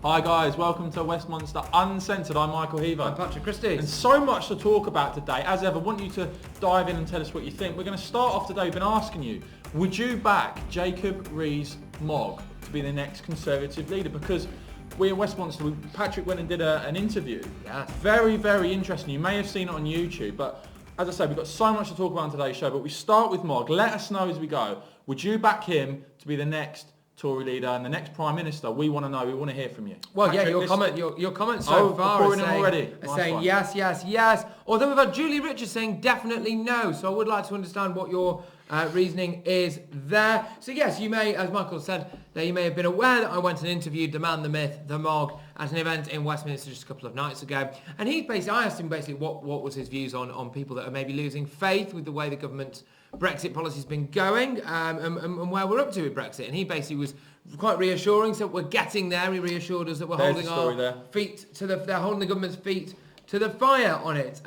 Hi guys, welcome to Westminster Uncensored. I'm Michael Heaver. I'm Patrick Christie. And so much to talk about today. As ever, I want you to dive in and tell us what you think. We're going to start off today. We've been asking you, would you back Jacob Rees-Mogg to be the next Conservative leader? Because we at Westminster, Patrick went and did an interview. Yeah. Very, very interesting. You may have seen it on YouTube, but as I said, we've got so much to talk about on today's show. But we start with Mogg. Let us know as we go. Would you back him to be the next Tory leader and the next Prime Minister? We want to know. We want to hear from you. Well, Patrick, your comment so far is saying yes, yes, yes. Although we've had Julie Richards saying definitely no. So I would like to understand what your reasoning is there. So yes, you may, as Michael said, that you may have been aware that I went and interviewed the man, the myth, the Mogg at an event in Westminster just a couple of nights ago. And I asked him basically what was his views on people that are maybe losing faith with the way the government Brexit policy's been going and where we're up to with Brexit. And he basically was quite reassuring, so we're getting there. He reassured us that we're holding they're holding the government's feet to the fire on it.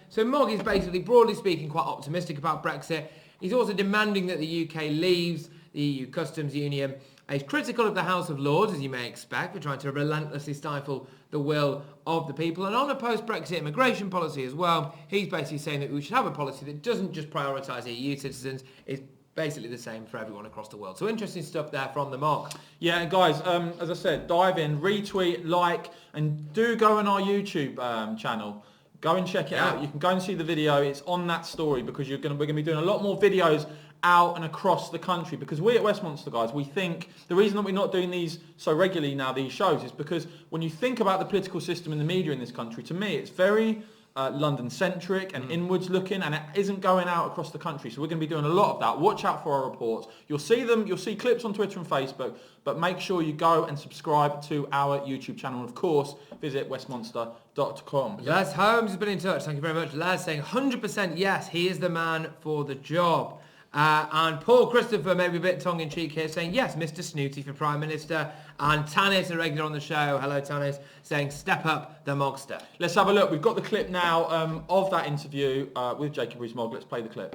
So Mogg is basically, broadly speaking, quite optimistic about Brexit. He's also demanding that the UK leaves the EU Customs Union. He's critical of the House of Lords, as you may expect, for trying to relentlessly stifle the will of the people. And on a post-Brexit immigration policy as well, he's basically saying that we should have a policy that doesn't just prioritise EU citizens, it's basically the same for everyone across the world. So interesting stuff there from the Mogg. Yeah, and guys, as I said, dive in, retweet, like, and do go on our YouTube channel. Go and check it out. You can go and see the video. It's on that story because we're going to be doing a lot more videos out and across the country, because we at Westminster, guys, we think the reason that we're not doing these so regularly now, these shows, is because when you think about the political system and the media in this country, to me it's very London-centric and inwards-looking, and it isn't going out across the country. So we're going to be doing a lot of that. Watch out for our reports. You'll see them. You'll see clips on Twitter and Facebook, but make sure you go and subscribe to our YouTube channel. And of course, visit westminster.com. Les Holmes has been in touch. Thank you very much. Les saying 100% yes, he is the man for the job. And Paul Christopher, maybe a bit tongue-in-cheek here, saying yes, Mr. Snooty for Prime Minister. And Tanis, a regular on the show, hello Tanis, saying step up the Mogster. Let's have a look. We've got the clip now of that interview with Jacob Rees-Mogg. Let's play the clip.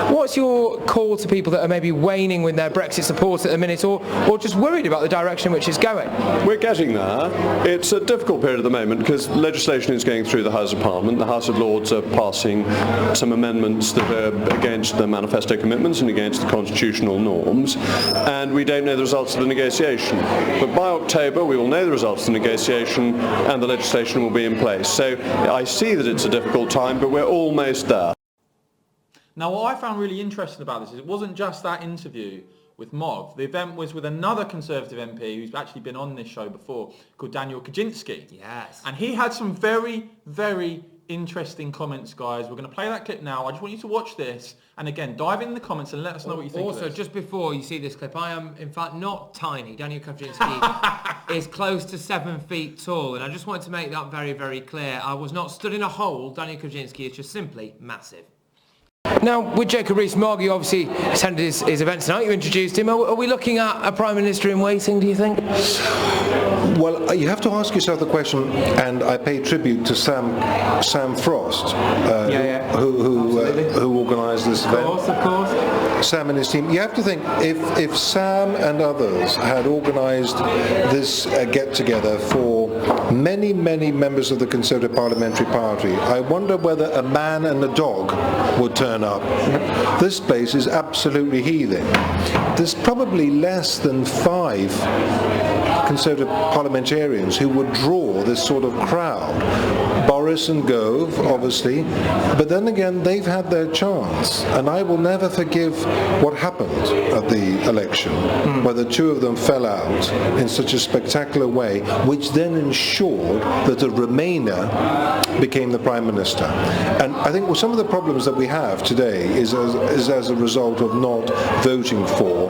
What's your call to people that are maybe waning with their Brexit support at the minute, or just worried about the direction which it's going? We're getting there. It's a difficult period at the moment because legislation is going through the House of Parliament. The House of Lords are passing some amendments that are against the manifesto commitments and against the constitutional norms, and we don't know the results of the negotiation. But by October we will know the results of the negotiation and the legislation will be in place. So I see that it's a difficult time, but we're almost there. Now, what I found really interesting about this is it wasn't just that interview with Mogg. The event was with another Conservative MP who's actually been on this show before, called Daniel Kaczynski. Yes. And he had some very, very interesting comments, guys. We're going to play that clip now. I just want you to watch this. And again, dive in the comments and let us know what you think of this. Also, just before you see this clip, I am, in fact, not tiny. Daniel Kaczynski is close to 7 feet tall. And I just wanted to make that very, very clear. I was not stood in a hole. Daniel Kaczynski is just simply massive. Now, with Jacob Rees-Mogg, you obviously attended his event tonight. You introduced him. Are we looking at a Prime Minister in waiting, do you think? Well, you have to ask yourself the question, and I pay tribute to Sam Frost, who organised this event. Of course. Sam and his team. You have to think, if Sam and others had organised this get-together for many, many members of the Conservative Parliamentary Party, I wonder whether a man and a dog would turn up. This place is absolutely heaving. There's probably less than 5 Conservative parliamentarians who would draw this sort of crowd. Boris and Gove, obviously, but then again, they've had their chance, and I will never forgive what happened at the election, where the two of them fell out in such a spectacular way, which then ensured that a Remainer became the Prime Minister. And I think some of the problems that we have today is as a result of not voting for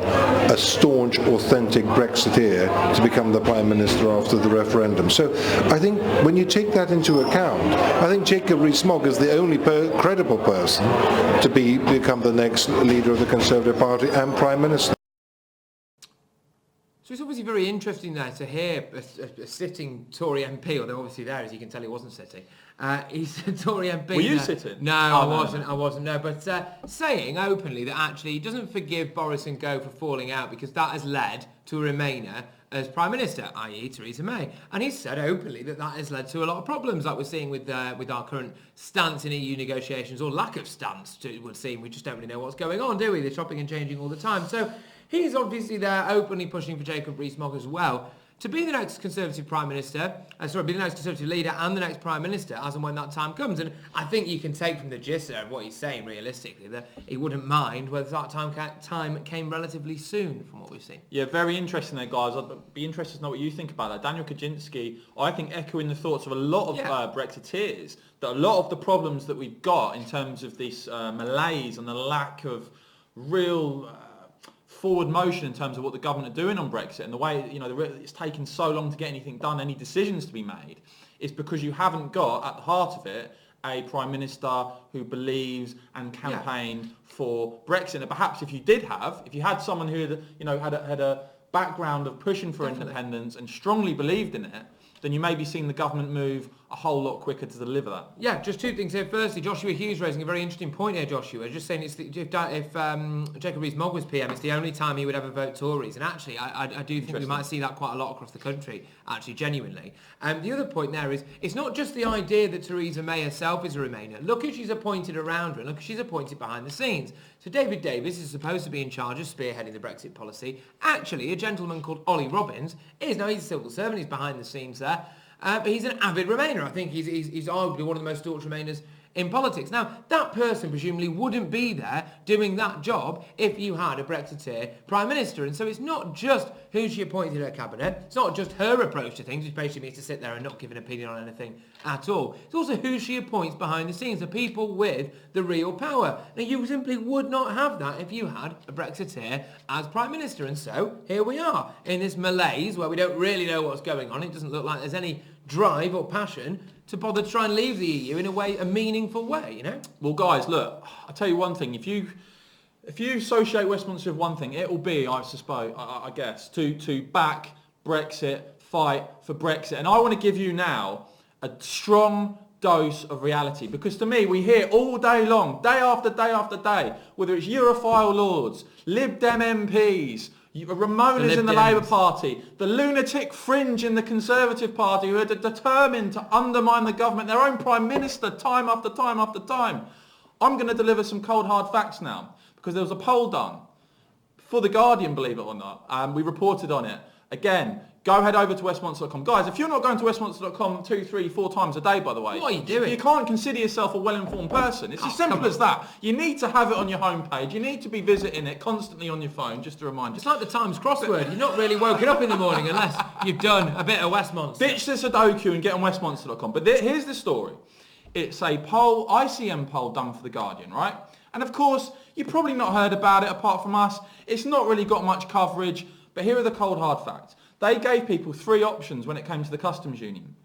a staunch, authentic Brexiteer to become the Prime Minister after the referendum. So I think when you take that into account, I think Jacob Rees-Mogg is the only credible person to become the next leader of the Conservative Party and Prime Minister. So it's obviously very interesting there to hear a sitting Tory MP, although obviously there, as you can tell, he wasn't sitting. He's a Tory MP. Were you sitting? No, I wasn't. No, but saying openly that actually he doesn't forgive Boris and Gove for falling out because that has led to a Remainer as Prime Minister, i.e. Theresa May. And he's said openly that has led to a lot of problems, like we're seeing with our current stance in EU negotiations, or lack of stance, it would seem. We just don't really know what's going on, do we? They're chopping and changing all the time. So he's obviously there openly pushing for Jacob Rees-Mogg as well to be the next Conservative Prime Minister, be the next Conservative leader and the next Prime Minister as and when that time comes. And I think you can take from the gist there of what he's saying realistically that he wouldn't mind whether that time came relatively soon from what we've seen. Yeah, very interesting there, guys. I'd be interested to know what you think about that. Daniel Kaczynski, I think, echoing the thoughts of a lot of Brexiteers, that a lot of the problems that we've got in terms of this malaise and the lack of real forward motion in terms of what the government are doing on Brexit and the way it's taken so long to get anything done, any decisions to be made, is because you haven't got at the heart of it a Prime Minister who believes and campaigned for Brexit. And perhaps if you had someone who had a background of pushing for independence and strongly believed in it, then you may be seeing the government move a whole lot quicker to deliver that. Yeah, just two things here. Firstly, Joshua Hughes raising a very interesting point here, Joshua. Just saying if Jacob Rees-Mogg was PM, it's the only time he would ever vote Tories. And actually, I do think we might see that quite a lot across the country, actually, genuinely. The other point there is, it's not just the idea that Theresa May herself is a Remainer. Look who she's appointed around her, and look who she's appointed behind the scenes. So David Davis is supposed to be in charge of spearheading the Brexit policy. Actually, a gentleman called Ollie Robbins he's a civil servant, he's behind the scenes there. But he's an avid Remainer. I think he's arguably one of the most staunch Remainers in politics. Now, that person presumably wouldn't be there doing that job if you had a Brexiteer Prime Minister. And so it's not just who she appointed her cabinet. It's not just her approach to things, which basically means to sit there and not give an opinion on anything at all. It's also who she appoints behind the scenes, the people with the real power. Now, you simply would not have that if you had a Brexiteer as Prime Minister. And so here we are in this malaise where we don't really know what's going on. It doesn't look like there's any drive or passion to bother to try and leave the EU in a meaningful way, Well, guys, look, I'll tell you one thing. If you associate Westminster with one thing, it will be, I guess, to back Brexit, fight for Brexit. And I want to give you now a strong dose of reality, because to me, we hear all day long, day after day after day, whether it's Europhile lords, Lib Dem MPs, Ramonas in the Labour Party, the lunatic fringe in the Conservative Party who are determined to undermine the government, their own Prime Minister, time after time after time. I'm going to deliver some cold hard facts now, because there was a poll done for The Guardian, believe it or not. We reported on it. Again, go head over to westminster.com. Guys, if you're not going to westminster.com 2, 3, 4 times a day, by the way, what are you doing? You can't consider yourself a well-informed person. It's as simple as that. You need to have it on your homepage. You need to be visiting it constantly on your phone, just to remind you. It's like the Times crossword. You're not really woken up in the morning unless you've done a bit of Westminster. Ditch the Sudoku and get on westminster.com. But here's the story. It's a poll, ICM poll done for The Guardian, right? And of course, you've probably not heard about it apart from us. It's not really got much coverage. But here are the cold hard facts. They gave people 3 options when it came to the customs union.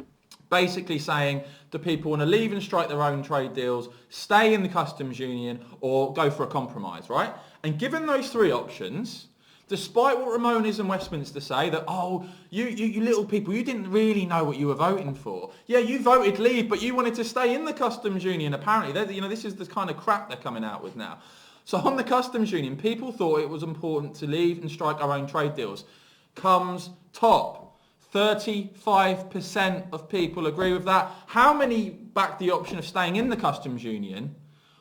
Basically saying that people want to leave and strike their own trade deals, stay in the customs union, or go for a compromise, right? And given those 3 options, despite what Ramonas and Westminster say, that, you little people, you didn't really know what you were voting for. Yeah, you voted leave, but you wanted to stay in the customs union, apparently. This is the kind of crap they're coming out with now. So on the customs union, people thought it was important to leave and strike our own trade deals. Comes top. 35% of people agree with that. How many back the option of staying in the customs union?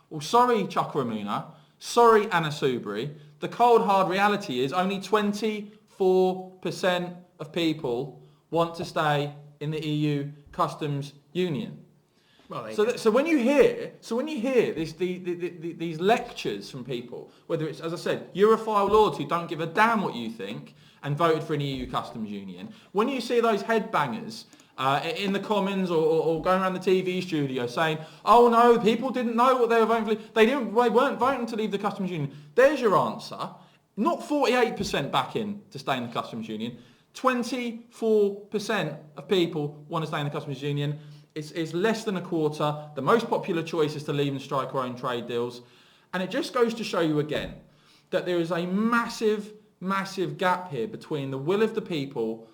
Well, sorry, Chuck Ramuna. Sorry, Anna Soubry. The cold, hard reality is only 24% of people want to stay in the EU customs union. Well, so when you hear these lectures from people, whether it's, as I said, Europhile lords who don't give a damn what you think and voted for an EU customs union, when you see those headbangers in the Commons or going around the TV studio saying, oh no, people didn't know what they were voting for, they weren't voting to leave the customs union, there's your answer. Not 48% back in to stay in the customs union. 24% of people want to stay in the customs union. It's less than a quarter. The most popular choice is to leave and strike our own trade deals. And it just goes to show you again that there is a massive, massive gap here between the will of the people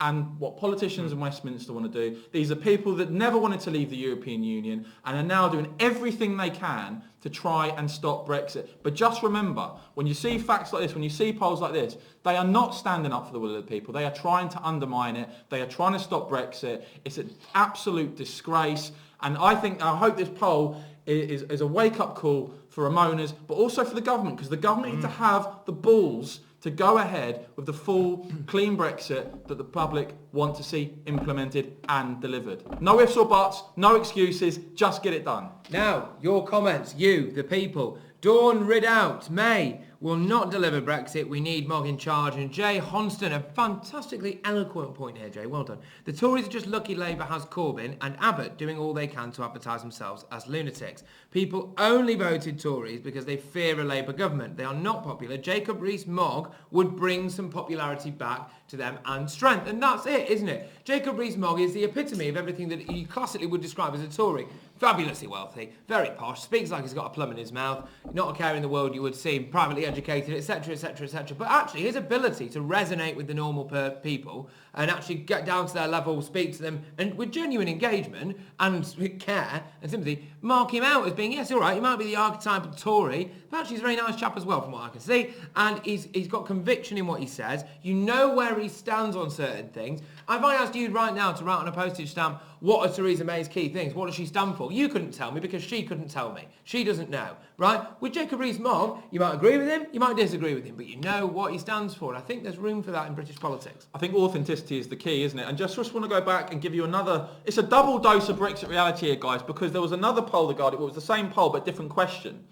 and what politicians in Westminster want to do. These are people that never wanted to leave the European Union and are now doing everything they can to try and stop Brexit. But just remember, when you see facts like this, when you see polls like this, they are not standing up for the will of the people. They are trying to undermine it. They are trying to stop Brexit. It's an absolute disgrace. And I hope this poll is a wake-up call for Ramona's, but also for the government, because the government need to have the balls to go ahead with the full clean Brexit that the public want to see implemented and delivered. No ifs or buts, no excuses, just get it done. Now, your comments, you, the people. Dawn Ridout, May will not deliver Brexit. We need Mogg in charge. And Jay Honston, a fantastically eloquent point here, Jay. Well done. The Tories are just lucky Labour has Corbyn and Abbott doing all they can to advertise themselves as lunatics. People only voted Tories because they fear a Labour government. They are not popular. Jacob Rees-Mogg would bring some popularity back to them and strength. And that's it, isn't it? Jacob Rees-Mogg is the epitome of everything that he classically would describe as a Tory. Fabulously wealthy, very posh, speaks like he's got a plum in his mouth, not a care in the world you would see, privately educated, etc, etc, etc. But actually his ability to resonate with the normal people and actually get down to their level, speak to them, and with genuine engagement and care and sympathy, mark him out as being, yes, all right, he might be the archetype of Tory, but actually he's a very nice chap as well from what I can see, and he's got conviction in what he says. You know where he stands on certain things. If I asked you right now to write on a postage stamp, what are Theresa May's key things? What does she stand for? You couldn't tell me because she couldn't tell me. She doesn't know, right? With Jacob Rees-Mogg, you might agree with him, you might disagree with him, but you know what he stands for. And I think there's room for that in British politics. I think authenticity is the key, isn't it? And just want to go back and give you another... It's a double dose of Brexit reality here, guys, because there was another poll that got it. It was the same poll, but different question.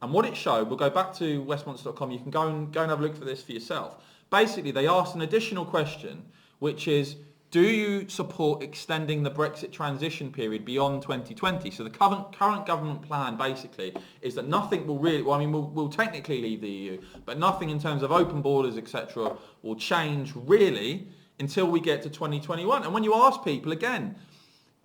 And what it showed, we'll go back to westminster.com. You can go and have a look for this for yourself. Basically, they asked an additional question, which is... Do you support extending the Brexit transition period beyond 2020? So the current government plan basically is that nothing will really, we'll technically leave the EU, but nothing in terms of open borders, etc. will change really until we get to 2021. And when you ask people, again,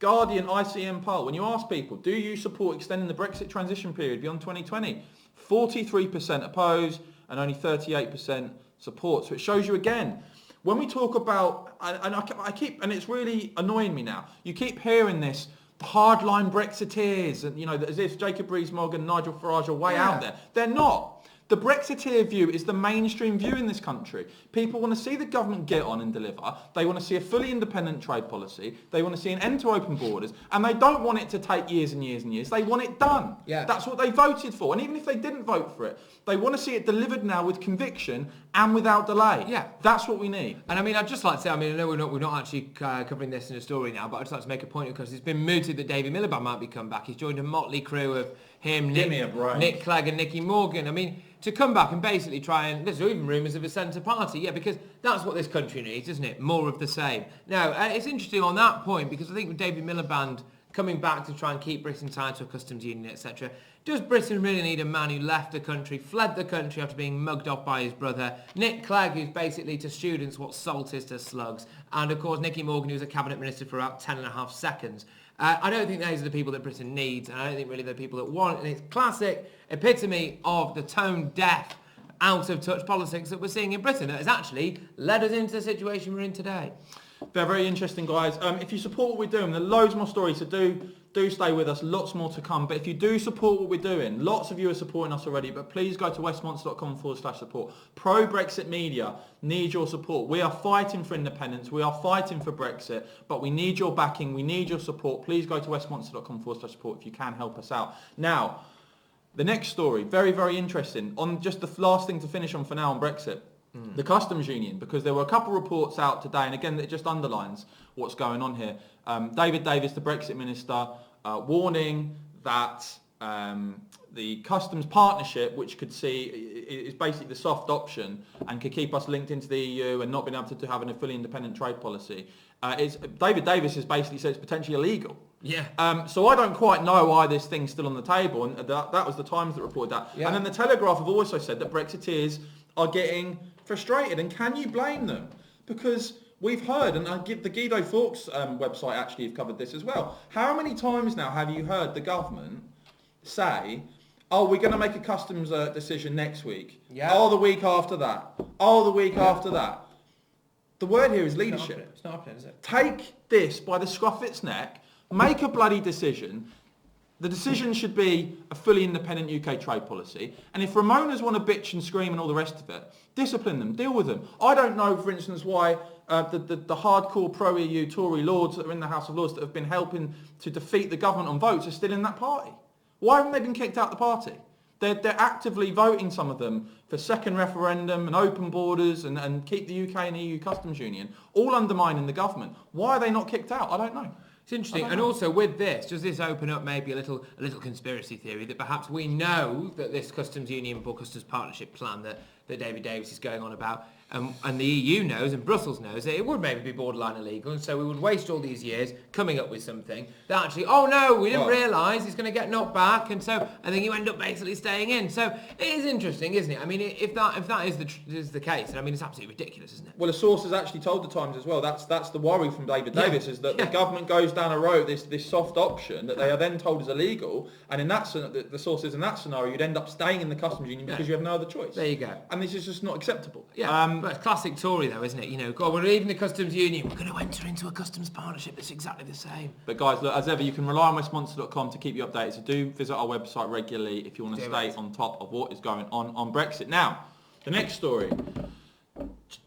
Guardian ICM poll, when you ask people, do you support extending the Brexit transition period beyond 2020? 43% oppose and only 38% support. So it shows you again, when we talk about, and it's really annoying me now, you keep hearing this, the hardline Brexiteers, and as if Jacob Rees-Mogg and Nigel Farage are way out there. They're not. The Brexiteer view is the mainstream view in this country. People want to see the government get on and deliver. They want to see a fully independent trade policy. They want to see an end to open borders. And they don't want it to take years and years and years. They want it done. Yeah. That's what they voted for. And even if they didn't vote for it, they want to see it delivered now with conviction and without delay. Yeah. That's what we need. And I'd just like to say, I know we're not actually covering this in a story now, but I'd just like to make a point because it's been mooted that David Miliband might be come back. He's joined a motley crew of him, Nick Clegg and Nicky Morgan. To come back and basically try and... There's even rumours of a centre party. Yeah, because that's what this country needs, isn't it? More of the same. Now, it's interesting on that point because I think with David Miliband coming back to try and keep Britain tied to a customs union, etc., does Britain really need a man who left the country, fled the country after being mugged off by his brother? Nick Clegg, who's basically to students what salt is to slugs. And, of course, Nicky Morgan, who's a cabinet minister for about 10.5 seconds. I don't think those are the people that Britain needs, and I don't think really they're the people that want it. And it's classic epitome of the tone-deaf, out-of-touch politics that we're seeing in Britain that has actually led us into the situation we're in today. They're very interesting, guys. If you support what we're doing, there are loads more stories, so do stay with us. Lots more to come. But if you do support what we're doing, lots of you are supporting us already, but please go to westminster.com/support. Pro-Brexit media need your support. We are fighting for independence. We are fighting for Brexit, but we need your backing. We need your support. Please go to westminster.com/support if you can help us out. Now, the next story, very, very interesting. On just the last thing to finish on for now on Brexit. The customs union, because there were a couple of reports out today, and again, it just underlines what's going on here. David Davis, the Brexit minister, warning that the customs partnership, which could see is basically the soft option and could keep us linked into the EU and not being able to have a fully independent trade policy, David Davis has basically said it's potentially illegal. Yeah. So I don't quite know why this thing's still on the table, and that was the Times that reported that. Yeah. And then the Telegraph have also said that Brexiteers are getting frustrated, and can you blame them? Because we've heard, and the Guido Fawkes website actually have covered this as well. How many times now have you heard the government say, oh, we're going to make a customs decision next week. Yeah. Oh, the week after that. Oh, the week after that. The word here is leadership. It's not happening, is it? Take this by the scruff of its neck, make a bloody decision. The decision should be a fully independent UK trade policy. And if Ramonas want to bitch and scream and all the rest of it, discipline them, deal with them. I don't know, for instance, why the hardcore pro-EU Tory lords that are in the House of Lords that have been helping to defeat the government on votes are still in that party. Why haven't they been kicked out of the party? They're actively voting, some of them, for second referendum and open borders and keep the UK and EU customs union, all undermining the government. Why are they not kicked out? I don't know. It's interesting, and also with this, does this open up maybe a little conspiracy theory that perhaps we know that this customs union or customs partnership plan that David Davis is going on about, and the EU knows and Brussels knows that it would maybe be borderline illegal, and so we would waste all these years coming up with something that actually, oh no, we didn't realise it's going to get knocked back, and then you end up basically staying in. So it is interesting, isn't it? I mean, if that is the case, I mean, it's absolutely ridiculous, isn't it? Well, a source has actually told the Times as well. That's the worry from David Davis, is that the government goes down a road, this soft option that they are then told is illegal, and in that the source is in that scenario, you'd end up staying in the customs union because you have no other choice. There you go. And this is just not acceptable. Yeah, but it's classic Tory though, isn't it? You know, God, we're leaving the customs union, we're going to enter into a customs partnership that's exactly the same. But guys, look, as ever, you can rely on westmonster.com to keep you updated. So do visit our website regularly if you want to stay on top of what is going on Brexit. Now, the next story.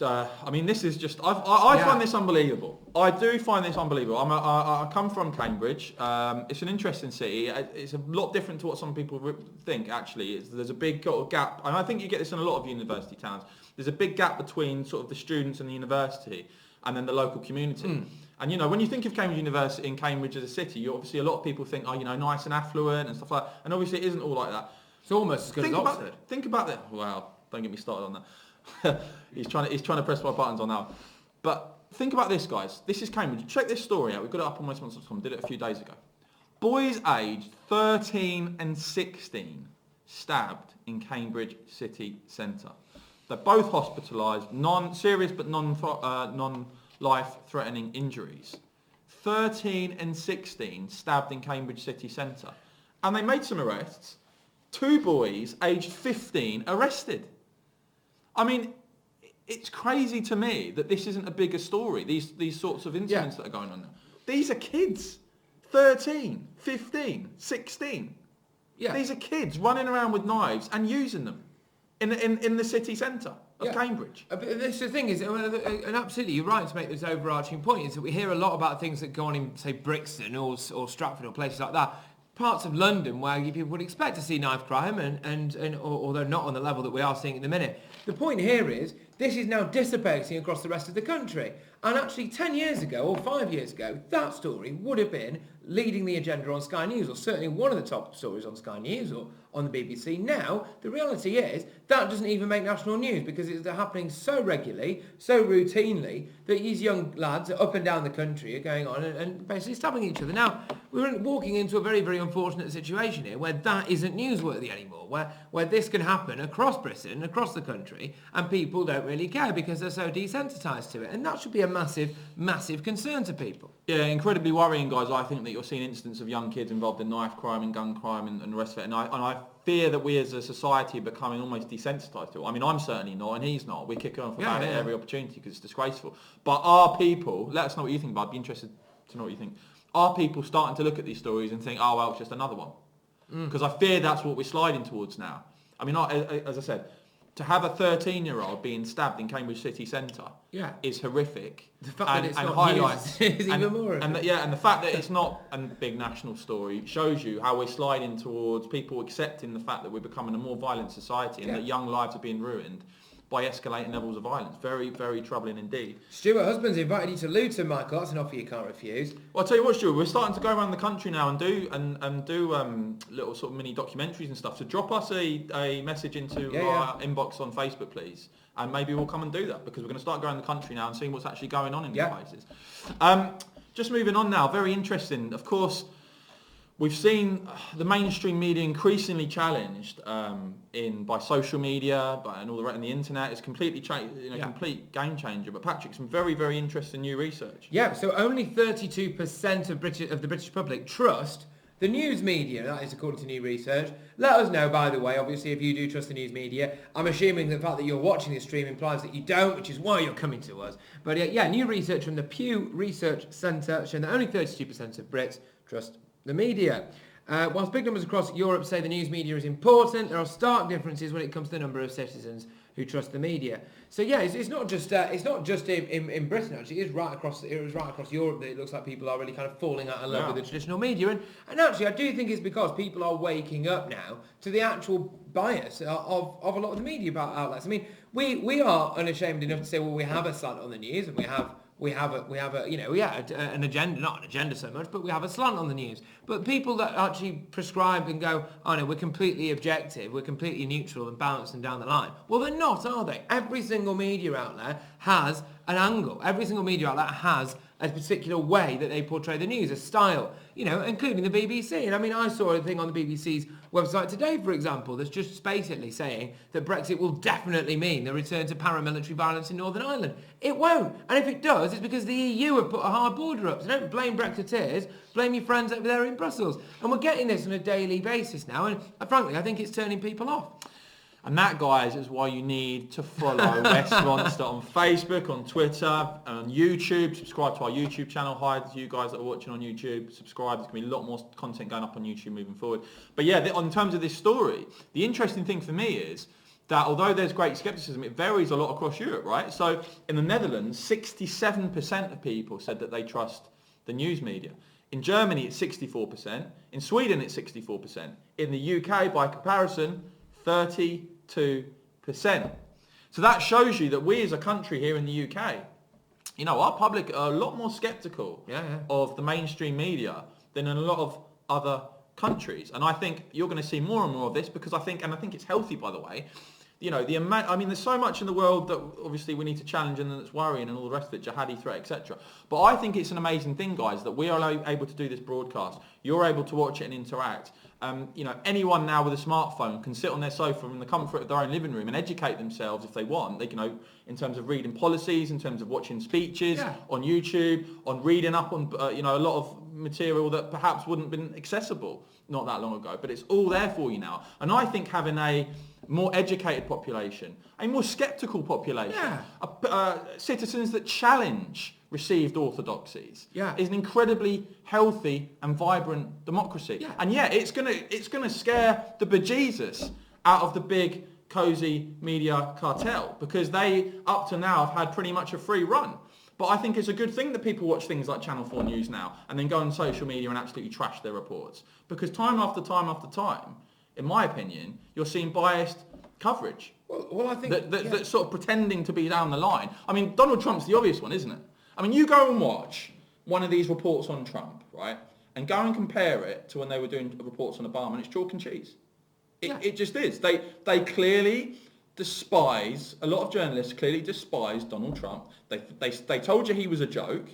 I mean, this is just... I find this unbelievable. I do find this unbelievable. I come from Cambridge. It's an interesting city. It's a lot different to what some people think, actually. There's a big gap, and I think you get this in a lot of university towns. There's a big gap between sort of the students and the university and then the local community. And, you know, when you think of Cambridge University in Cambridge as a city, you obviously, a lot of people think, oh, you know, nice and affluent and stuff like that. And obviously it isn't all like that. It's almost as good as Oxford. Think about that. Wow, don't get me started on that. He's trying to press my buttons on that. But think about this, guys. This is Cambridge. Check this story out. We've got it up on westmonster.com. Did it a few days ago. Boys aged 13 and 16 stabbed in Cambridge city centre. They're both hospitalised, non-serious but non-life-threatening injuries. 13 and 16 stabbed in Cambridge city centre. And they made some arrests. 2 boys aged 15 arrested. I mean, it's crazy to me that this isn't a bigger story, these sorts of incidents that are going on now. These are kids. 13, 15, 16. Yeah. These are kids running around with knives and using them in the city centre of Cambridge. But the thing is, and absolutely you're right to make this overarching point, is that we hear a lot about things that go on in, say, Brixton or Stratford or places like that. Parts of London where people would expect to see knife crime, and although not on the level that we are seeing in the minute. The point here is, this is now dissipating across the rest of the country. And actually 10 years ago or 5 years ago, that story would have been leading the agenda on Sky News, or certainly one of the top stories on Sky News or on the BBC. Now, the reality is, that doesn't even make national news because it's happening so regularly, so routinely, that these young lads up and down the country are going on and basically stabbing each other. Now, we're walking into a very, very unfortunate situation here where that isn't newsworthy anymore, where this can happen across Britain, across the country, and people don't really care because they're so desensitised to it. And that should be a massive, massive concern to people. Yeah, incredibly worrying, guys. I think that you're seeing incidents of young kids involved in knife crime and gun crime and the rest of it. And I fear that we as a society are becoming almost desensitised to it. I mean, I'm certainly not, and he's not. We kick off about it every opportunity because it's disgraceful. But are people, let us know what you think, but I'd be interested to know what you think. Are people starting to look at these stories and think, oh, well, it's just another one? Because I fear that's what we're sliding towards now. I mean, as I said, to have a 13-year-old being stabbed in Cambridge city centre is horrific. The fact that it's not highlights is even more. And the fact that it's not a big national story shows you how we're sliding towards people accepting the fact that we're becoming a more violent society and that young lives are being ruined by escalating levels of violence. Very, very troubling indeed. Stuart Husband's invited you to Luton, Michael. That's an offer you can't refuse. Well, I'll tell you what, Stuart, we're starting to go around the country now and do little sort of mini documentaries and stuff. So drop us a message into our inbox on Facebook, please. And maybe we'll come and do that because we're going to start going the country now and seeing what's actually going on in these places. Just moving on now, very interesting. Of course, we've seen the mainstream media increasingly challenged by social media and all the rest on the internet. It's completely complete game changer. But Patrick, some very, very interesting new research. Yeah, so only 32% of the British public trust The news media, that is according to new research. Let us know, by the way, obviously, if you do trust the news media. I'm assuming the fact that you're watching this stream implies that you don't, which is why you're coming to us. But yeah, new research from the Pew Research Centre showing that only 32% of Brits trust the media. Whilst big numbers across Europe say the news media is important, there are stark differences when it comes to the number of citizens who trust the media. So yeah, it's not just in Britain actually. It is right across Europe that it looks like people are really kind of falling out of love with the traditional media. And actually, I do think it's because people are waking up now to the actual bias of a lot of the media outlets. I mean, we are unashamed enough to say, well, we have a slant on the news and we have an agenda, not an agenda so much, but we have a slant on the news. But people that actually prescribe and go, oh no, we're completely objective, we're completely neutral and balanced and down the line. Well, they're not, are they? Every single media outlet has an angle. Every single media outlet has a particular way that they portray the news, a style, including the BBC. And I mean, I saw a thing on the BBC's website today, for example, that's just basically saying that Brexit will definitely mean the return to paramilitary violence in Northern Ireland. It won't. And if it does, it's because the EU have put a hard border up. So don't blame Brexiteers, blame your friends over there in Brussels. And we're getting this on a daily basis now. And frankly, I think it's turning people off. And that, guys, is why you need to follow West Monster on Facebook, on Twitter, on YouTube. Subscribe to our YouTube channel. Hi to you guys that are watching on YouTube. Subscribe. There's going to be a lot more content going up on YouTube moving forward. But yeah, in terms of this story, the interesting thing for me is that although there's great skepticism, it varies a lot across Europe, right? So in the Netherlands, 67% of people said that they trust the news media. In Germany, it's 64%. In Sweden, it's 64%. In the UK, by comparison, 32%. So that shows you that we as a country here in the UK, our public are a lot more sceptical of the mainstream media than in a lot of other countries. And I think you're going to see more and more of this because I think it's healthy, by the way. There's so much in the world that obviously we need to challenge and that's worrying and all the rest of it, jihadi threat, etc. But I think it's an amazing thing, guys, that we are able to do this broadcast. You're able to watch it and interact. Anyone now with a smartphone can sit on their sofa in the comfort of their own living room and educate themselves if they want. They can, in terms of reading policies, in terms of watching speeches on YouTube, on reading up on, a lot of material that perhaps wouldn't have been accessible not that long ago. But it's all there for you now. And I think having a more educated population, a more sceptical population, citizens that challenge received orthodoxies is an incredibly healthy and vibrant democracy. And it's gonna scare the bejesus out of the big cozy media cartel because they up to now have had pretty much a free run. But I think it's a good thing that people watch things like Channel 4 News now and then go on social media and absolutely trash their reports. Because time after time after time, in my opinion, you're seeing biased coverage. Well, I think that's sort of pretending to be down the line. I mean, Donald Trump's the obvious one, isn't it? I mean, you go and watch one of these reports on Trump, right, and go and compare it to when they were doing reports on Obama, and it's chalk and cheese. It just is. They clearly despise, a lot of journalists clearly despise Donald Trump. They told you he was a joke.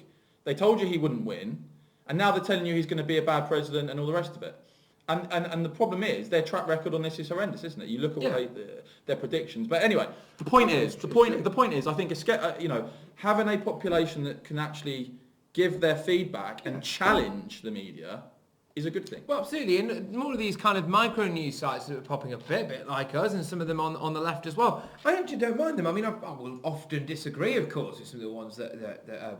They told you he wouldn't win. And now they're telling you he's going to be a bad president and all the rest of it. And the problem is their track record on this is horrendous, isn't it? You look at their predictions. But anyway, the point is, I think having a population that can actually give their feedback and challenge the media is a good thing. Well, absolutely, and more of these kind of micro news sites that are popping up a bit like us, and some of them on the left as well. I actually don't mind them. I mean, I will often disagree, of course, with some of the ones that are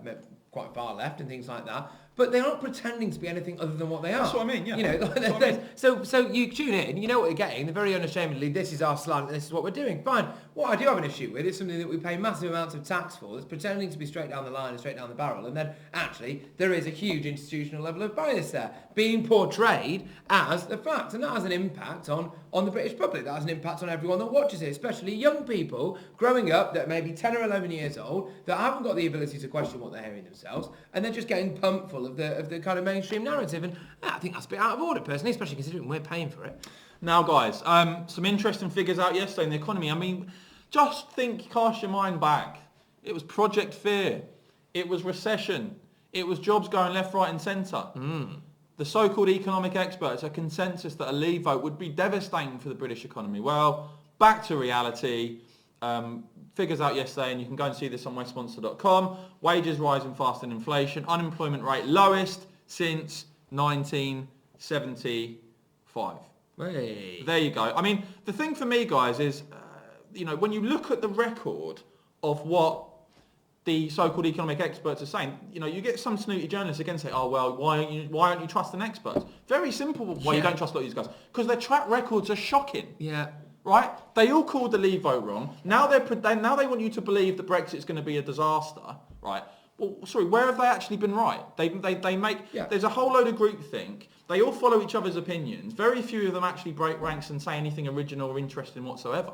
quite far left and things like that. But they aren't pretending to be anything other than what they are. That's what I mean, yeah. So you tune in, you know what you're getting. They're very unashamedly, this is our slant, and this is what we're doing. Fine. What I do have an issue with is something that we pay massive amounts of tax for, that's pretending to be straight down the line and straight down the barrel, and then actually there is a huge institutional level of bias there, being portrayed as the fact, and that has an impact on the British public. That has an impact on everyone that watches it, especially young people growing up that may be 10 or 11 years old, that haven't got the ability to question what they're hearing themselves, and they're just getting pumped full of the kind of mainstream narrative, and I think that's a bit out of order personally, especially considering we're paying for it. Now guys, some interesting figures out yesterday in the economy. I mean, just cast your mind back. It was Project Fear, it was recession, it was jobs going left, right and centre. The so-called economic experts are consensus that a Leave vote would be devastating for the British economy. Well, back to reality. Figures out yesterday, and you can go and see this on westmonster.com. Wages rising faster than inflation. Unemployment rate lowest since 19 75. Hey. There you go. I mean, the thing for me, guys, is, when you look at the record of what the so-called economic experts are saying, you get some snooty journalists again say, oh, well, why aren't you trusting experts? Very simple why you don't trust a lot of these guys. Because their track records are shocking. Yeah. Right? They all called the Leave vote wrong. Now they want you to believe that Brexit's going to be a disaster. Right? Well, sorry, where have they actually been right? They make... Yeah. There's a whole load of groupthink. They all follow each other's opinions. Very few of them actually break ranks and say anything original or interesting whatsoever.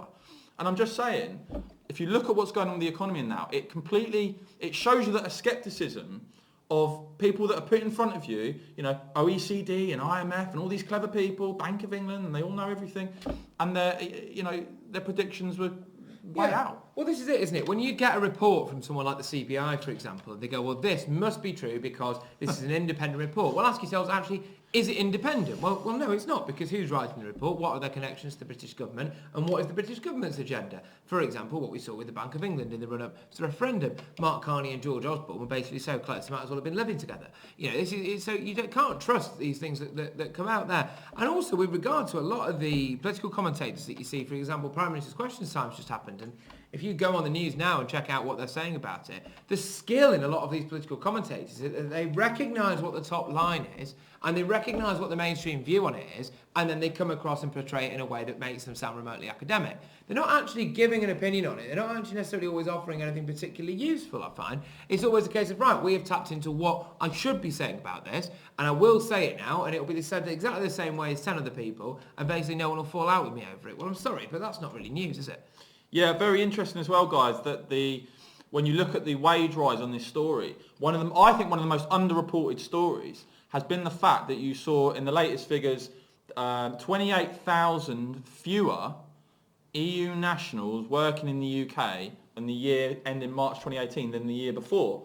And I'm just saying, if you look at what's going on with the economy now, it shows you that a scepticism of people that are put in front of you, OECD and IMF and all these clever people, Bank of England, and they all know everything, and their predictions were way out. Well, this is it, isn't it? When you get a report from someone like the CBI, for example, and they go, well, this must be true because this is an independent report. Well, ask yourselves, actually, is it independent? Well, no, it's not, because who's writing the report? What are their connections to the British government? And what is the British government's agenda? For example, what we saw with the Bank of England in the run-up to the referendum. Mark Carney and George Osborne were basically so close, they might as well have been living together. So you can't trust these things that come out there. And also, with regard to a lot of the political commentators that you see, for example, Prime Minister's Questions Time's just happened, and if you go on the news now and check out what they're saying about it, the skill in a lot of these political commentators is that they recognise what the top line is, and they recognise what the mainstream view on it is, and then they come across and portray it in a way that makes them sound remotely academic. They're not actually giving an opinion on it. They're not actually necessarily always offering anything particularly useful, I find. It's always a case of, right, we have tapped into what I should be saying about this, and I will say it now, and it will be said exactly the same way as 10 other people, and basically no one will fall out with me over it. Well, I'm sorry, but that's not really news, is it? Yeah, very interesting as well, guys, that when you look at the wage rise on this story, I think one of the most underreported stories has been the fact that you saw in the latest figures 28,000 fewer EU nationals working in the UK in the year ending March 2018 than the year before.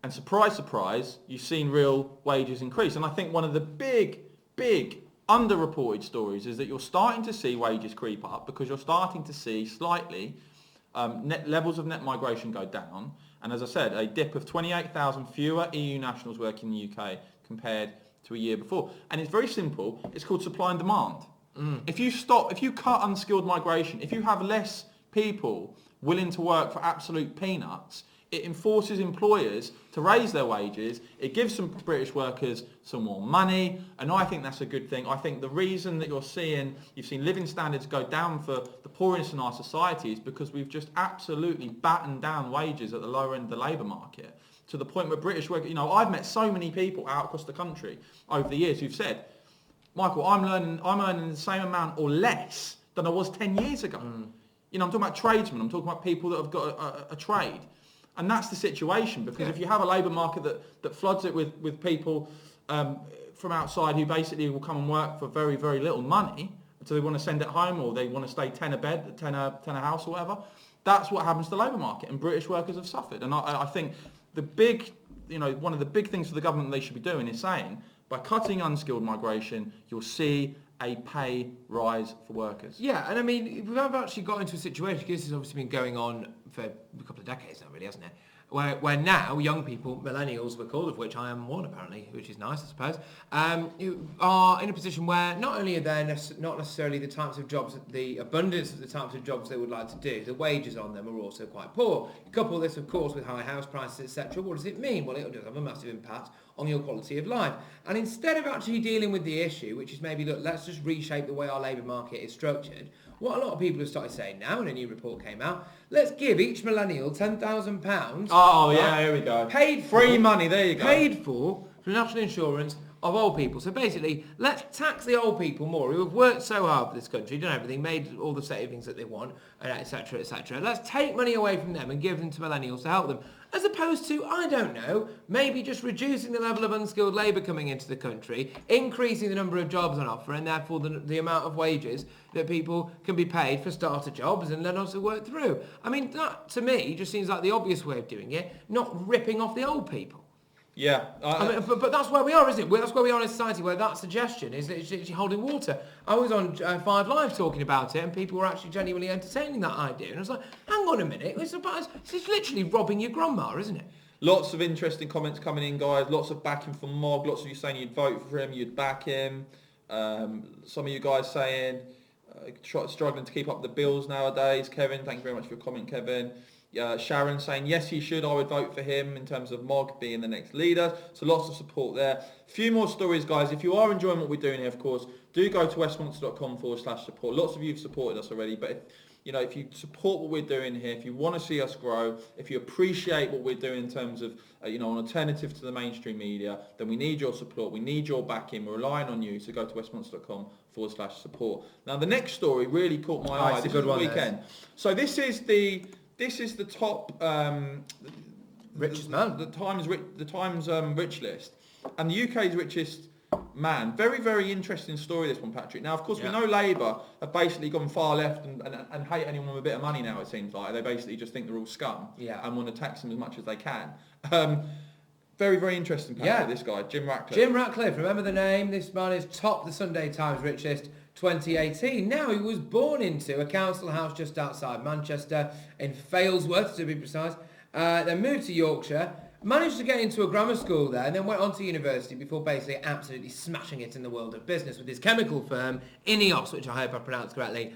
And surprise, surprise, you've seen real wages increase. And I think one of the big underreported stories is that you're starting to see wages creep up because you're starting to see slightly levels of net migration go down. And as I said, a dip of 28,000 fewer EU nationals working in the UK compared to a year before. And it's very simple. It's called supply and demand. If you cut unskilled migration, if you have less people willing to work for absolute peanuts, it enforces employers to raise their wages. It gives some British workers some more money, and I think that's a good thing. I think the reason that you've seen living standards go down for the poorest in our society is because we've just absolutely battened down wages at the lower end of the labour market to the point where British workers, I've met so many people out across the country over the years who've said, Michael, I'm earning the same amount or less than I was 10 years ago. I'm talking about tradesmen. I'm talking about people that have got a trade. And that's the situation, because if you have a labour market that floods it with people from outside who basically will come and work for very, very little money, so they want to send it home or they want to stay 10 a bed, 10 a house or whatever, that's what happens to the labour market, and British workers have suffered. And I think one of the big things for the government they should be doing is saying, by cutting unskilled migration, you'll see a pay rise for workers. Yeah, and I mean, we've actually got into a situation, because this has obviously been going on for a couple of decades now, really, hasn't it? Where now young people, millennials we're called, of which I am one apparently, which is nice, I suppose, who are in a position where not only are there not necessarily the types of jobs, the abundance of the types of jobs they would like to do, the wages on them are also quite poor. You couple this, of course, with high house prices, etc. What does it mean? Well, it does have a massive impact on your quality of life. And instead of actually dealing with the issue, which is maybe, look, let's just reshape the way our labour market is structured, what a lot of people have started saying now, and a new report came out, let's give each millennial £10,000. Oh, yeah, here we go. Paid for. Free money, there you go. Paid for national insurance of old people. So basically, let's tax the old people more who have worked so hard for this country, done everything, made all the savings that they want, etc., etc. Let's take money away from them and give them to millennials to help them. As opposed to, I don't know, maybe just reducing the level of unskilled labour coming into the country, increasing the number of jobs on offer, and therefore the amount of wages that people can be paid for starter jobs and then also work through. I mean, that to me just seems like the obvious way of doing it, not ripping off the old people. Yeah. I mean, but that's where we are, isn't it? That's where we are in a society where that suggestion is actually holding water. I was on 5 Live talking about it, and people were actually genuinely entertaining that idea. And I was like, hang on a minute, it's literally robbing your grandma, isn't it? Lots of interesting comments coming in, guys. Lots of backing for Mogg. Lots of you saying you'd vote for him, you'd back him. Some of you guys saying struggling to keep up the bills nowadays. Kevin, thank you very much for your comment, Kevin. Sharon saying, yes, he should. I would vote for him in terms of Mogg being the next leader. So lots of support there. A few more stories, guys. If you are enjoying what we're doing here, of course, do go to westminster.com/support. Lots of you have supported us already, but if you support what we're doing here, if you want to see us grow, if you appreciate what we're doing in terms of, an alternative to the mainstream media, then we need your support. We need your backing. We're relying on you. So go to westminster.com/support. Now, the next story really caught my eye. This is the weekend. So this is the top richest man. The Times rich list, and the UK's richest man. Very, very interesting story, this one, Patrick. Now, of course, we know Labour have basically gone far left and hate anyone with a bit of money now, it seems like. They basically just think they're all scum and want to tax them as much as they can. Very, very interesting, Patrick, this guy, Jim Ratcliffe. Jim Ratcliffe, remember the name? This man is top the Sunday Times rich list 2018. Now, he was born into a council house just outside Manchester, in Failsworth, to be precise. Then moved to Yorkshire, managed to get into a grammar school there, and then went on to university before basically absolutely smashing it in the world of business with his chemical firm, Ineos, which I hope I pronounced correctly.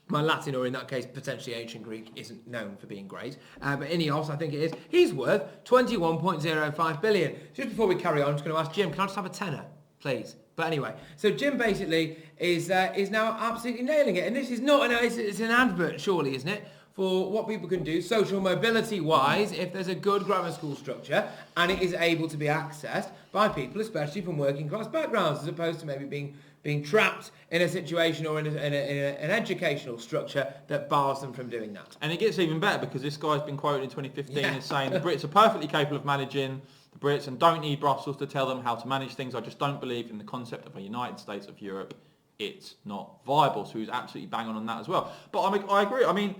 My Latin, or in that case, potentially ancient Greek, isn't known for being great. But Ineos, I think it is. He's worth 21.05 billion. Just before we carry on, I'm just going to ask Jim, can I just have a tenner, please? But anyway, so Jim basically is now absolutely nailing it. And this is not it's an advert, surely, isn't it? For what people can do social mobility-wise if there's a good grammar school structure and it is able to be accessed by people, especially from working-class backgrounds, as opposed to maybe being trapped in a situation or in an educational structure that bars them from doing that. And it gets even better because this guy's been quoted in 2015 as saying the Brits are perfectly capable of managing the Brits and don't need Brussels to tell them how to manage things. I just don't believe in the concept of a United States of Europe. It's not viable. So he's absolutely bang on that as well. But I agree. I mean,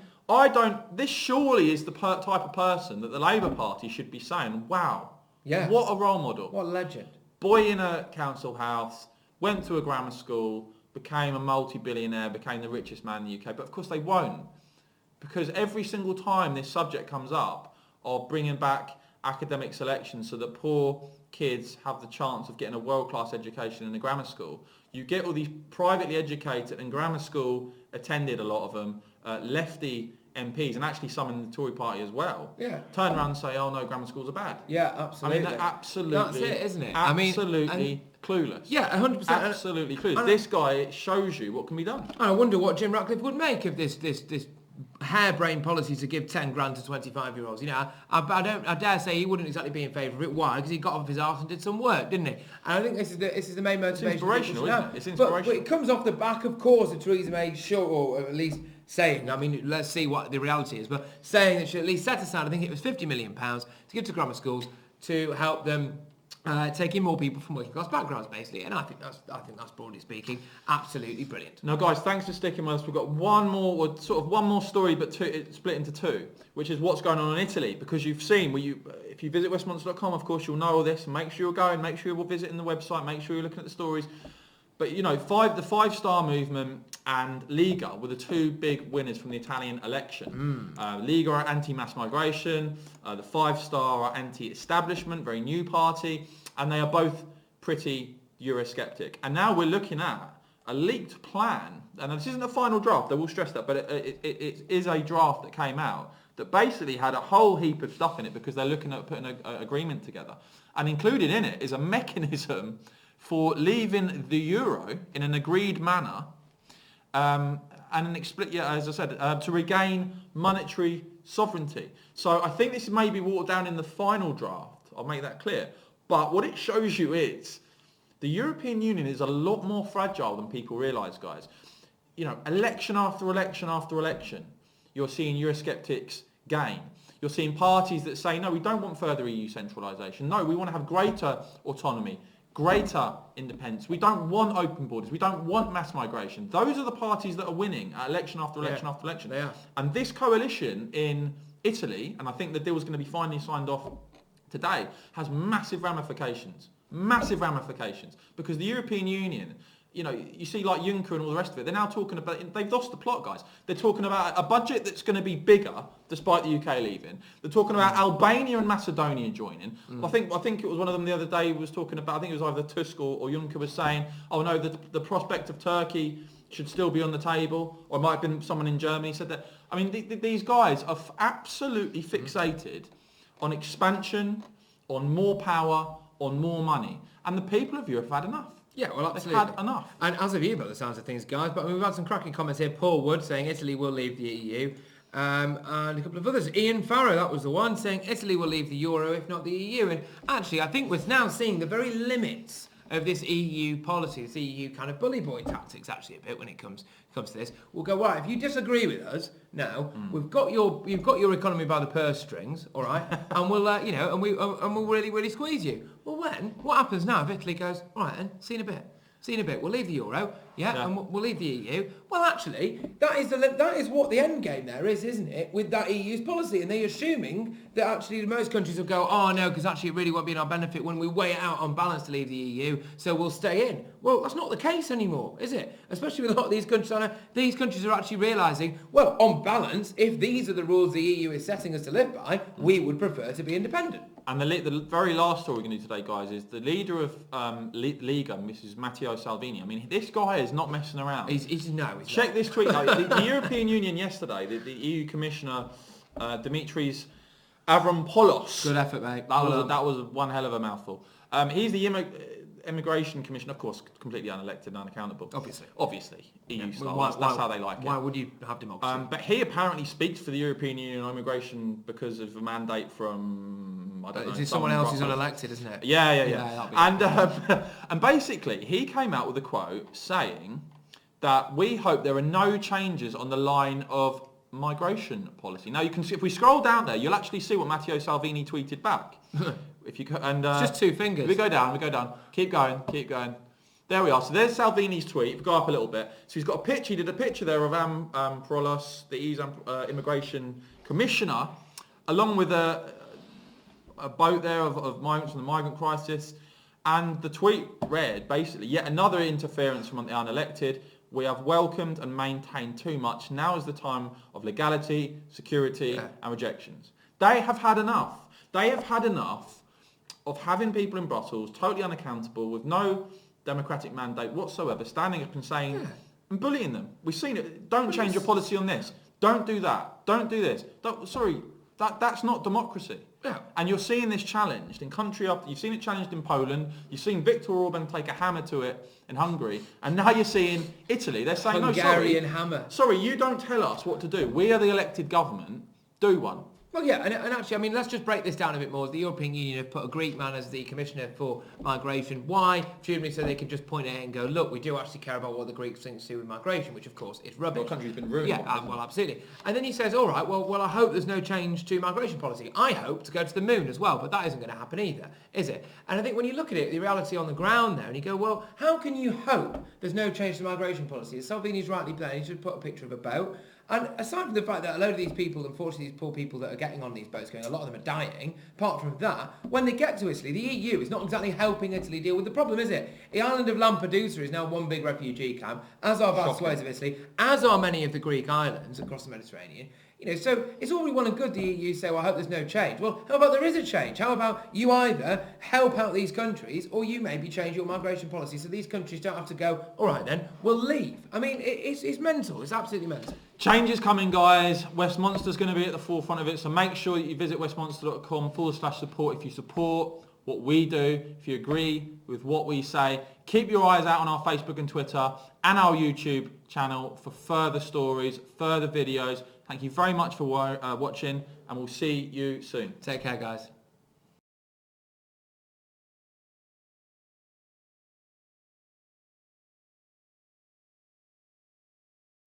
this surely is the type of person that the Labour Party should be saying, wow, what a role model. What a legend. Boy in a council house, went to a grammar school, became a multi-billionaire, became the richest man in the UK. But of course they won't. Because every single time this subject comes up of bringing back academic selection so that poor kids have the chance of getting a world-class education in a grammar school, you get all these privately educated and grammar school attended, a lot of them, lefty MPs, and actually some in the Tory party as well, turn around and say, oh no, grammar schools are bad. Yeah, absolutely. I mean, absolutely. That's it, isn't it? Absolutely clueless. Yeah, 100%. Absolutely clueless. This guy shows you what can be done. I wonder what Jim Ratcliffe would make of this harebrained policy to give 10 grand to 25-year-olds. I dare say he wouldn't exactly be in favour of it. Why? Because he got off his arse and did some work, didn't he? And I think this is the main motivation. It's inspirational, isn't it? It's inspirational. But it comes off the back, of course, of Theresa May, or at least saying, I mean, let's see what the reality is, but saying that she at least set aside, I think it was £50 million to give to grammar schools to help them take in more people from working class backgrounds, basically, and I think that's broadly speaking absolutely brilliant. Now, guys, thanks for sticking with us. We've got one more story, but it's split into two, which is what's going on in Italy. Because you've seen, if you visit westminster.com, of course, you'll know all this. And make sure you're going, make sure you're visiting the website, make sure you're looking at the stories. But the Five Star Movement and Lega were the two big winners from the Italian election. Lega are anti-mass migration, the Five Star are anti-establishment, very new party, and they are both pretty Eurosceptic. And now we're looking at a leaked plan, and this isn't a final draft, I will stress that, but it is a draft that came out that basically had a whole heap of stuff in it because they're looking at putting an agreement together. And included in it is a mechanism for leaving the euro in an agreed manner, and as I said, to regain monetary sovereignty. So I think this may be watered down in the final draft. I'll make that clear. But what it shows you is the European Union is a lot more fragile than people realise, guys. Election after election after election, you're seeing Eurosceptics gain. You're seeing parties that say, no, we don't want further EU centralisation. No, we want to have greater autonomy, greater independence. We don't want open borders. We don't want mass migration. Those are the parties that are winning at election after election after election. They are. And this coalition in Italy, and I think the deal is going to be finally signed off today, has massive ramifications. Massive ramifications. Because the European Union, you know, you see like Juncker and all the rest of it, they're now talking about, they've lost the plot, guys. They're talking about a budget that's going to be bigger, despite the UK leaving. They're talking about Albania and Macedonia joining. I think it was one of them the other day was talking about, I think it was either Tusk or Juncker was saying, oh no, the prospect of Turkey should still be on the table, or it might have been someone in Germany said that. I mean, these guys are absolutely fixated on expansion, on more power, on more money. And the people of Europe have had enough. Yeah, well, absolutely. They've had enough. And as of you, by the sounds of things, guys, but we've had some cracking comments here. Paul Wood saying Italy will leave the EU. And a couple of others. Ian Farrow, that was the one, saying Italy will leave the Euro, if not the EU. And actually, I think we're now seeing the very limits of this EU policy, this EU kind of bully boy tactics, actually, a bit when it comes to this. We'll go, right, if you disagree with us now, you've got your economy by the purse strings, all right, and we'll and we'll really squeeze you. Well, what happens now if Italy goes, all right then, see you in a bit, we'll leave the Euro, and we'll leave the EU. Well, actually, that is what the end game there is, isn't it, with that EU's policy, and they're assuming that actually most countries will go, oh no, because actually it really won't be in our benefit when we weigh it out on balance to leave the EU, so we'll stay in. Well, that's not the case anymore, is it? Especially with a lot of these countries. I know these countries are actually realising, well, on balance, if these are the rules the EU is setting us to live by, we would prefer to be independent. And the very last story we're going to do today, guys, is the leader of Liga, Mrs. Matteo Salvini. I mean, this guy is not messing around. He's Check this tweet out. The European Union yesterday, the EU Commissioner Dimitris Avramopoulos. Good effort, mate. That was one hell of a mouthful. He's the Immigration Commissioner, of course, completely unelected and unaccountable. Obviously, EU style. That's how they like it. Why would you have democracy? But he apparently speaks for the European Union on immigration because of a mandate from, I don't know. It's someone else who's unelected, isn't it? Yeah. And basically, he came out with a quote saying that we hope there are no changes on the line of migration policy. Now, you can see, if we scroll down there, you'll actually see what Matteo Salvini tweeted back. If you and it's just 2 fingers. We go down. Keep going. There we are. So there's Salvini's tweet. If we go up a little bit. So he's got a picture. He did a picture there of Prolos, the EU's immigration commissioner, along with a boat there of migrants from the migrant crisis. And the tweet read, basically, yet another interference from the unelected. We have welcomed and maintained too much. Now is the time of legality, security, and rejections. They have had enough. They have had enough of having people in Brussels totally unaccountable with no democratic mandate whatsoever, standing up and saying and bullying them. We've seen it. Don't change your policy on this. Don't do that. Don't do this. That's not democracy. Yeah. And you're seeing this challenged in country after. You've seen it challenged in Poland. You've seen Viktor Orban take a hammer to it in Hungary, and now you're seeing Italy. They're saying, Hungarian no, hammer. Sorry, you don't tell us what to do. We are the elected government. Do one. Well, yeah, and actually, I mean, let's just break this down a bit more. The European Union have put a Greek man as the Commissioner for Migration. Why? Presumably so they can just point at it and go, look, we do actually care about what the Greeks think to do with migration, which, of course, is rubbish. The country's been ruined. Yeah, well, absolutely. And then he says, all right, well, I hope there's no change to migration policy. I hope to go to the moon as well, but that isn't going to happen either, is it? And I think when you look at it, the reality on the ground there, and you go, well, how can you hope there's no change to migration policy? As Salvini's rightly playing, he should put a picture of a boat. And aside from the fact that a load of these people, unfortunately, these poor people that are getting on these boats going, a lot of them are dying, apart from that, when they get to Italy, the EU is not exactly helping Italy deal with the problem, is it? The island of Lampedusa is now one big refugee camp, as are vast swathes of Italy, as are many of the Greek islands across the Mediterranean. You know, so it's all well and good the EU say, well, I hope there's no change. Well, how about there is a change? How about you either help out these countries or you maybe change your migration policy so these countries don't have to go, all right then, we'll leave. I mean, it's mental. It's absolutely mental. Change is coming, guys. Westminster's going to be at the forefront of it, so make sure that you visit westminster.com/support if you support what we do, if you agree with what we say. Keep your eyes out on our Facebook and Twitter and our YouTube channel for further stories, further videos. Thank you very much for watching, and we'll see you soon. Take care, guys.